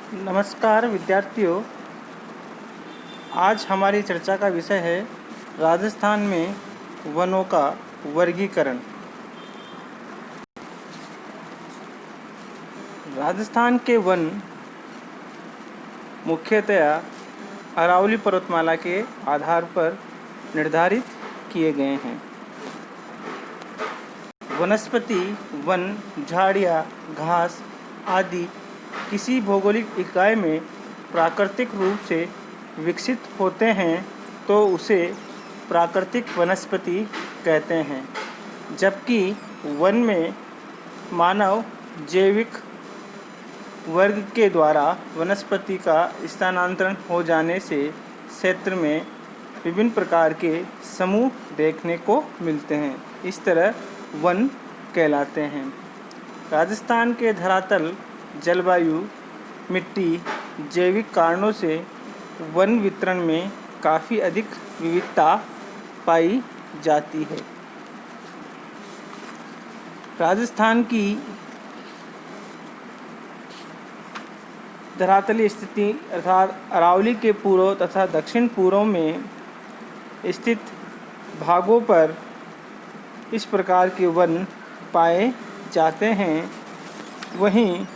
नमस्कार विद्यार्थियों। आज हमारी चर्चा का विषय है राजस्थान में वनों का वर्गीकरण। राजस्थान के वन मुख्यतया अरावली पर्वतमाला के आधार पर निर्धारित किए गए हैं। वनस्पति, वन, झाड़ियाँ, घास आदि किसी भौगोलिक इकाई में प्राकृतिक रूप से विकसित होते हैं तो उसे प्राकृतिक वनस्पति कहते हैं, जबकि वन में मानव जैविक वर्ग के द्वारा वनस्पति का स्थानांतरण हो जाने से क्षेत्र में विभिन्न प्रकार के समूह देखने को मिलते हैं। इस तरह वन कहलाते हैं। राजस्थान के धरातल, जलवायु, मिट्टी, जैविक कारणों से वन वितरण में काफ़ी अधिक विविधता पाई जाती है। राजस्थान की धरातलीय स्थिति अर्थात अरावली के पूर्व तथा दक्षिण पूर्व में स्थित भागों पर इस प्रकार के वन पाए जाते हैं। वहीं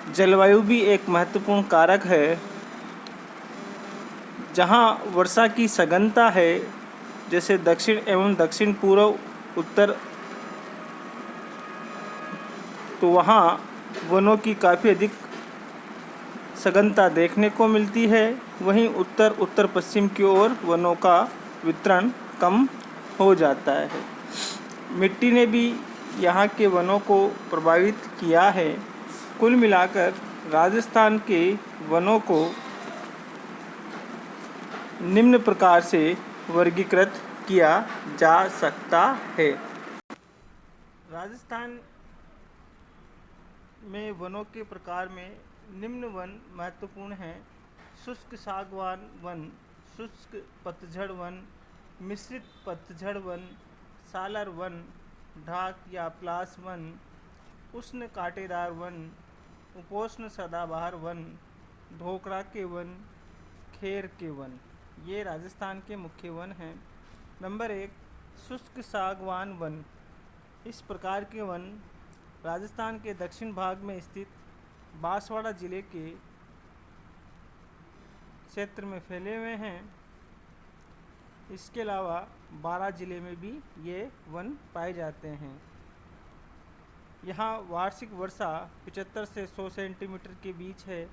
जलवायु भी एक महत्वपूर्ण कारक है। जहां वर्षा की सघनता है, जैसे दक्षिण एवं दक्षिण पूर्व, उत्तर, तो वहां वनों की काफ़ी अधिक सघनता देखने को मिलती है। वहीं उत्तर उत्तर पश्चिम की ओर वनों का वितरण कम हो जाता है। मिट्टी ने भी यहाँ के वनों को प्रभावित किया है। कुल मिलाकर राजस्थान के वनों को निम्न प्रकार से वर्गीकृत किया जा सकता है। राजस्थान में वनों के प्रकार में निम्न वन महत्वपूर्ण हैं। शुष्क सागवान वन, शुष्क पतझड़ वन, मिश्रित पतझड़ वन, सालर वन, ढाक या प्लास वन, उष्ण कांटेदार वन, उपोष्ण सदाबहार वन, ढोकड़ा के वन, खेर के वन, ये राजस्थान के मुख्य वन हैं। नंबर 1, शुष्क सागवान वन। इस प्रकार के वन राजस्थान के दक्षिण भाग में स्थित बांसवाड़ा जिले के क्षेत्र में फैले हुए हैं। इसके अलावा बारां जिले में भी ये वन पाए जाते हैं। यहाँ वार्षिक वर्षा 75 से 100 सेंटीमीटर के बीच है।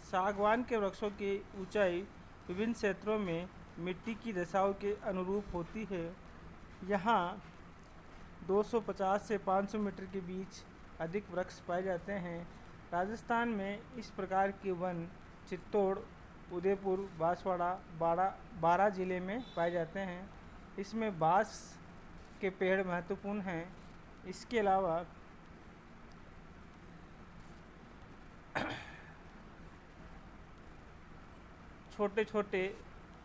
सागवान के वृक्षों की ऊंचाई विभिन्न क्षेत्रों में मिट्टी की दशाओं के अनुरूप होती है। यहाँ 250 से 500 मीटर के बीच अधिक वृक्ष पाए जाते हैं। राजस्थान में इस प्रकार के वन चित्तौड़, उदयपुर, बांसवाड़ा, बारां जिले में पाए जाते हैं। इसमें बांस के पेड़ महत्वपूर्ण हैं। इसके अलावा छोटे छोटे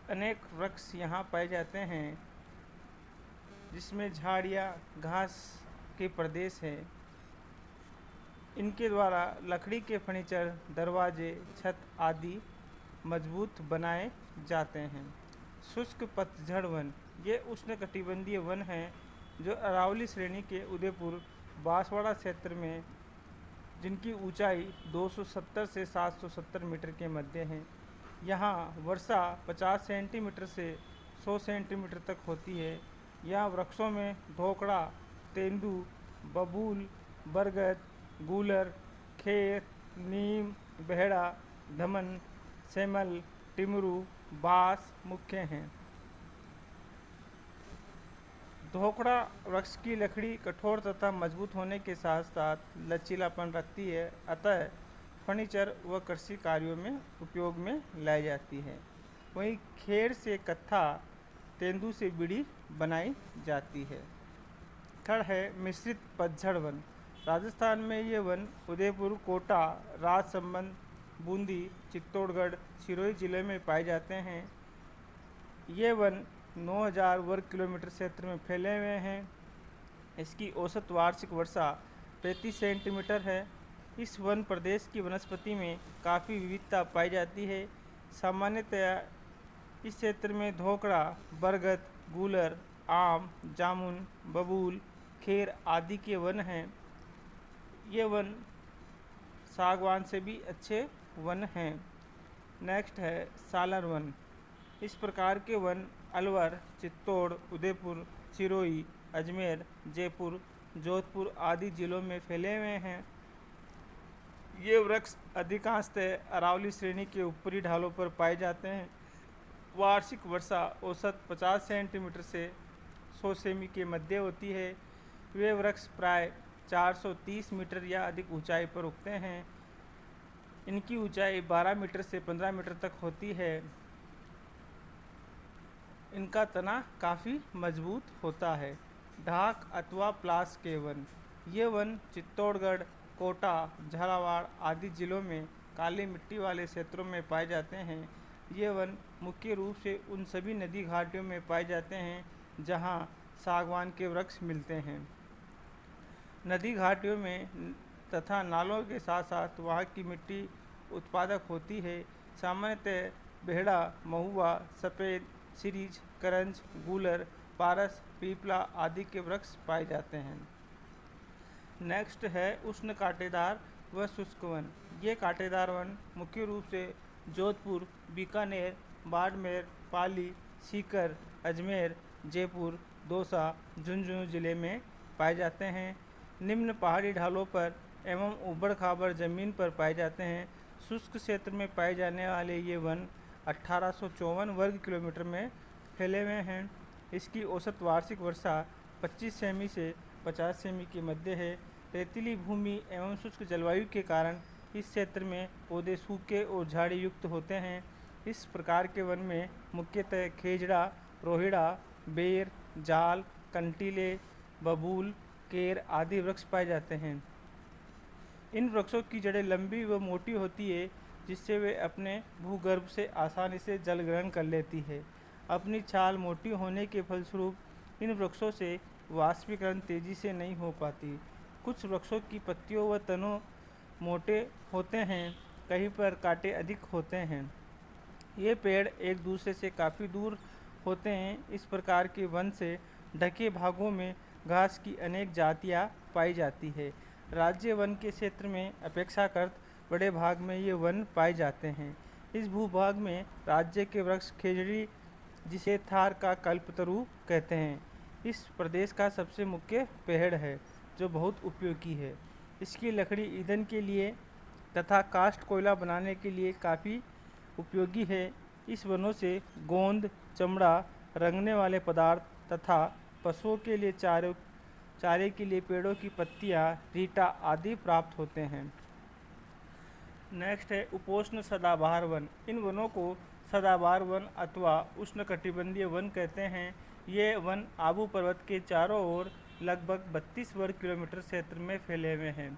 अनेक वृक्ष यहाँ पाए जाते हैं, जिसमें झाड़ियाँ, घास के प्रदेश है। इनके द्वारा लकड़ी के फर्नीचर, दरवाजे, छत आदि मजबूत बनाए जाते हैं। शुष्क पतझड़ वन, ये उष्णकटिबंधीय वन हैं जो अरावली श्रेणी के उदयपुर, बांसवाड़ा क्षेत्र में, जिनकी ऊंचाई 270 से 770 मीटर के मध्य है। यहाँ वर्षा 50 सेंटीमीटर से 100 सेंटीमीटर तक होती है। यहाँ वृक्षों में ढोकड़ा, तेंदू, बबूल, बरगद, गूलर, खेर, नीम, बेहड़ा, धमन, सेमल, टिमरू, बांस मुख्य हैं। ढोकड़ा वृक्ष की लकड़ी कठोर तथा मजबूत होने के साथ साथ लचीलापन रखती है, अतः फर्नीचर व कृषि कार्यों में उपयोग में लाई जाती है। वहीं खेर से कत्था, तेंदू से बीड़ी बनाई जाती है। थर्ड है मिश्रित पतझड़ वन। राजस्थान में ये वन उदयपुर, कोटा, राजसमंद, बूंदी, चित्तौड़गढ़, सिरोही जिले में पाए जाते हैं। ये वन 9000 वर्ग किलोमीटर क्षेत्र में फैले हुए हैं। इसकी औसत वार्षिक वर्षा 35 सेंटीमीटर है। इस वन प्रदेश की वनस्पति में काफ़ी विविधता पाई जाती है। सामान्यतया इस क्षेत्र में धोकड़ा, बरगद, गूलर, आम, जामुन, बबूल, खेर आदि के वन हैं। ये वन सागवान से भी अच्छे वन हैं। नेक्स्ट है सालर वन। इस प्रकार के वन अलवर, चित्तौड़, उदयपुर, सिरोही, अजमेर, जयपुर, जोधपुर आदि जिलों में फैले हुए हैं। ये वृक्ष अधिकांशतः अरावली श्रेणी के ऊपरी ढालों पर पाए जाते हैं। वार्षिक वर्षा औसत 50 सेंटीमीटर से 100 सेमी के मध्य होती है। वे वृक्ष प्राय 430 मीटर या अधिक ऊंचाई पर उगते हैं। इनकी ऊंचाई 12 मीटर से 15 मीटर तक होती है। इनका तना काफ़ी मजबूत होता है। ढाक अथवा प्लास के वन। ये वन चित्तौड़गढ़, कोटा, झालावाड़ आदि जिलों में काली मिट्टी वाले क्षेत्रों में पाए जाते हैं। ये वन मुख्य रूप से उन सभी नदी घाटियों में पाए जाते हैं जहाँ सागवान के वृक्ष मिलते हैं। नदी घाटियों में तथा नालों के साथ साथ वहाँ की मिट्टी उत्पादक होती है। सामान्यतः बेहड़ा, महुआ, सफ़ेद, सिरिज, करंज, गूलर, पारस, पीपला आदि के वृक्ष पाए जाते हैं। नेक्स्ट है उष्ण कांटेदार व शुष्क वन। ये कांटेदार वन मुख्य रूप से जोधपुर, बीकानेर, बाड़मेर, पाली, सीकर, अजमेर, जयपुर, दौसा, झुंझुनू जिले में पाए जाते हैं। निम्न पहाड़ी ढालों पर एवं ऊबड़ खाबड़ जमीन पर पाए जाते हैं। शुष्क क्षेत्र में पाए जाने वाले ये वन 1854 वर्ग किलोमीटर में फैले हुए हैं। इसकी औसत वार्षिक वर्षा 25 सेमी से 50 सेमी के मध्य है। रेतीली भूमि एवं शुष्क जलवायु के कारण इस क्षेत्र में पौधे सूखे और झाड़ी युक्त होते हैं। इस प्रकार के वन में मुख्यतः खेजड़ा, रोहिड़ा, बेर, जाल, कंटीले, बबूल, केर आदि वृक्ष पाए जाते हैं। इन वृक्षों की जड़ें लंबी व मोटी होती है, जिससे वे अपने भूगर्भ से आसानी से जल ग्रहण कर लेती है। अपनी छाल मोटी होने के फलस्वरूप इन वृक्षों से वाष्पीकरण तेजी से नहीं हो पाती। कुछ वृक्षों की पत्तियों व तनों मोटे होते हैं, कहीं पर कांटे अधिक होते हैं। ये पेड़ एक दूसरे से काफ़ी दूर होते हैं। इस प्रकार के वन से ढके भागों में घास की अनेक जातियाँ पाई जाती है। राज्य वन के क्षेत्र में अपेक्षाकृत बड़े भाग में ये वन पाए जाते हैं। इस भूभाग में राज्य के वृक्ष खेजड़ी, जिसे थार का कल्पतरु कहते हैं, इस प्रदेश का सबसे मुख्य पेड़ है, जो बहुत उपयोगी है। इसकी लकड़ी ईंधन के लिए तथा काष्ठ कोयला बनाने के लिए काफ़ी उपयोगी है। इस वनों से गोंद, चमड़ा, रंगने वाले पदार्थ तथा पशुओं के लिए चारे के लिए पेड़ों की पत्तियां, रीटा आदि प्राप्त होते हैं। नेक्स्ट है उपोष्ण सदाबहार वन। इन वनों को सदाबहार वन अथवा उष्णकटिबंधीय वन कहते हैं। ये वन आबू पर्वत के चारों ओर लगभग 32 वर्ग किलोमीटर क्षेत्र में फैले हुए हैं।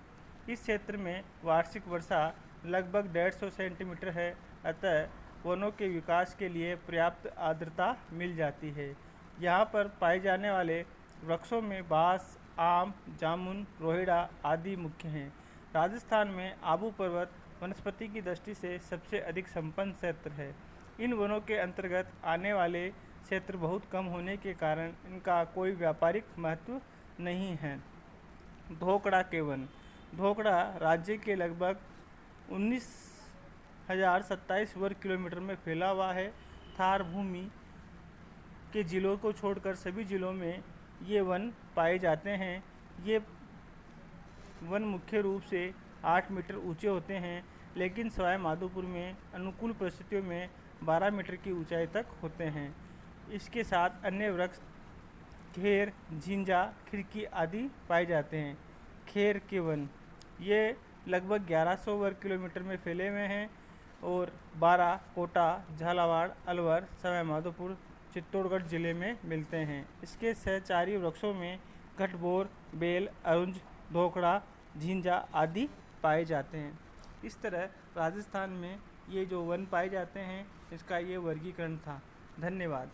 इस क्षेत्र में वार्षिक वर्षा लगभग 150 सेंटीमीटर है, अतः वनों के विकास के लिए पर्याप्त आर्द्रता मिल जाती है। यहाँ पर पाए जाने वाले वृक्षों में बांस, आम, जामुन, रोहिड़ा आदि मुख्य हैं। राजस्थान में आबू पर्वत वनस्पति की दृष्टि से सबसे अधिक संपन्न क्षेत्र है। इन वनों के अंतर्गत आने वाले क्षेत्र बहुत कम होने के कारण इनका कोई व्यापारिक महत्व नहीं है। धोकड़ा के वन। धोकड़ा राज्य के लगभग 19,027 वर्ग किलोमीटर में फैला हुआ है। थार भूमि के जिलों को छोड़कर सभी जिलों में ये वन पाए जाते हैं। ये वन मुख्य रूप से 8 मीटर ऊंचे होते हैं, लेकिन सवाई माधोपुर में अनुकूल परिस्थितियों में 12 मीटर की ऊंचाई तक होते हैं। इसके साथ अन्य वृक्ष खेर, झिंजा, खिड़की आदि पाए जाते हैं। खेर के वन ये लगभग 1100 वर्ग किलोमीटर में फैले हुए हैं और 12 कोटा, झालावाड़, अलवर, सवाई माधोपुर, चित्तौड़गढ़ जिले में मिलते हैं। इसके सहचारी वृक्षों में घटबोर, बेल, अरुंज, धोकड़ा, झिंजा आदि पाए जाते हैं। इस तरह राजस्थान में ये जो वन पाए जाते हैं, इसका ये वर्गीकरण था। धन्यवाद।